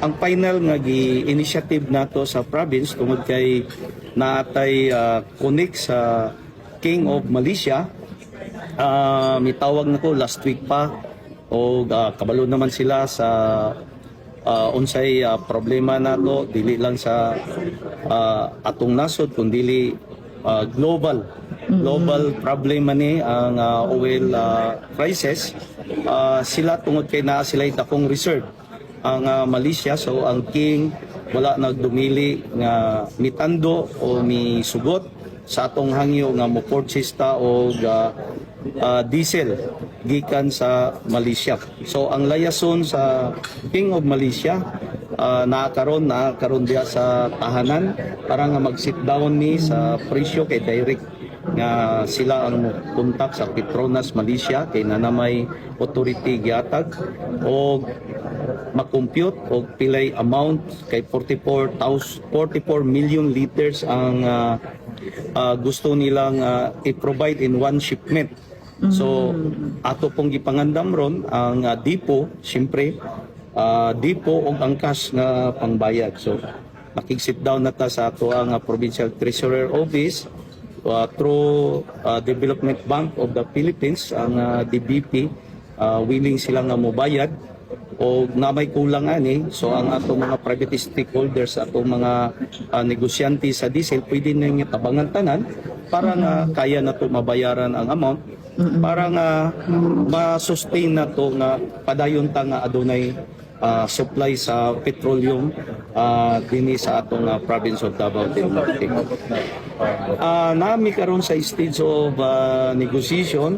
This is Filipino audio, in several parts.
ang final nga initiative nato sa province tungod kay naatay connect sa King of Malaysia. Mitawag nako last week pa o kabalo naman sila sa unsay problema nato dili lang sa atong nasod kundi global problema ni ang oil crisis. Sila tungod kay naa sila dakong reserve ang Malaysia, so ang King wala nagdumili nga mitando o misugot sa atong hangyo nga mo purchase ta og diesel gikan sa Malaysia. So ang layason sa King of Malaysia nakakaroon diya sa tahanan para nga mag-sit down ni sa presyo kay direct nga sila ang kontak sa Petronas Malaysia kay nanamay authority giatag og makompute og pilay amount kay 44 million liters ang gusto nilang i-provide in one shipment. So ato pong gipangandam ron ang depo, siyempre depo og angkas nga pangbayad. So makig-sit down na ta sa ato ang Provincial Treasurer Office through Development Bank of the Philippines, ang DBP, willing sila nga mobayad o na may kulang ani. So ang ato mga private stakeholders, ato mga negosyante sa diesel, pwede na nga tabangan tanan para nga kaya na to mabayaran ang amount para nga ma-sustain na to nga padayon ta nga adunay supply sa petroleum dinhi sa atong province of Davao del Norte. Nami karon sa stage of negotiation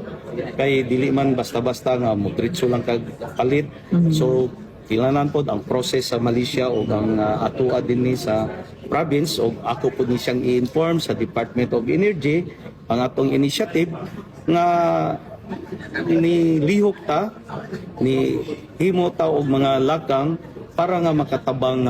kay dili man basta-basta nga mudritso lang kag palit. So kailangan pod ang process sa Malaysia o ang atoa dinhi sa province o ako po ni siyang i-inform sa Department of Energy ang atong initiative nga nilihok ta ni himo ta og mga lakang para nga makatabang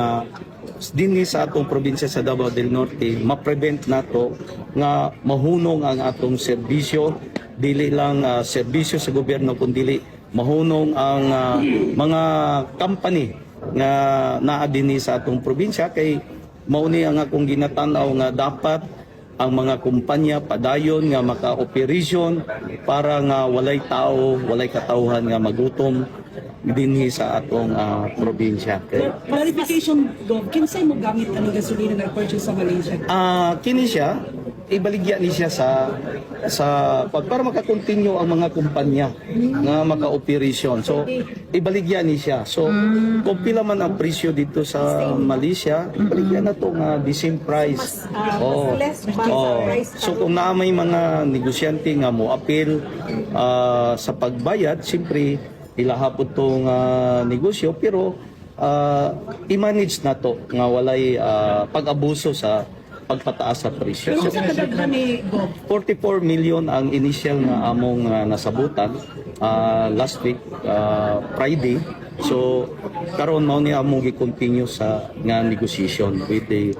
dinhi sa atong probinsya sa Davao del Norte, ma-prevent nato nga mahunong ang atong serbisyo, dili lang serbisyo sa gobyerno kundi mahunong ang mga company nga naa dinhi sa atong probinsya kay mao ni ang akong ginatanaw nga dapat ang mga kumpanya padayon nga maka-operasyon para nga walay tao, walay katawhan nga magutom dinhi sa atong probinsya. Clarification, Gov, kinsay mo gamit ang gasolina na purchase sa Malaysia? Kini siya, ibaligya ni siya sa para maka-continue ang mga kumpanya nga maka-operasyon. So ibaligya ni siya. So kung pila man ang presyo dito sa Malaysia, ibaligya na to nga the same price. So kung na may mga negosyante nga mo appeal sa pagbayad, siyempre ilahapon tong negosyo pero i-manage na to nga walay pag-abuso sa pagpataas sa presyo. So, 44 million ang initial nga among nasabutan last week Friday. So karon mao ni among gi-continue sa nga negotiation with the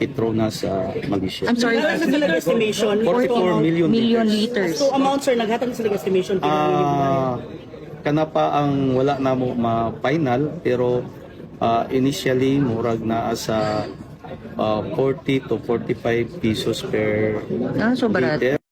Petronas Malaysia. I'm sorry, estimation 44 million liters. So amount sir naghatag sa estimation kana pa ang wala na mo ma-final pero initially murag na sa 40 to 45 pesos per so barat. liter.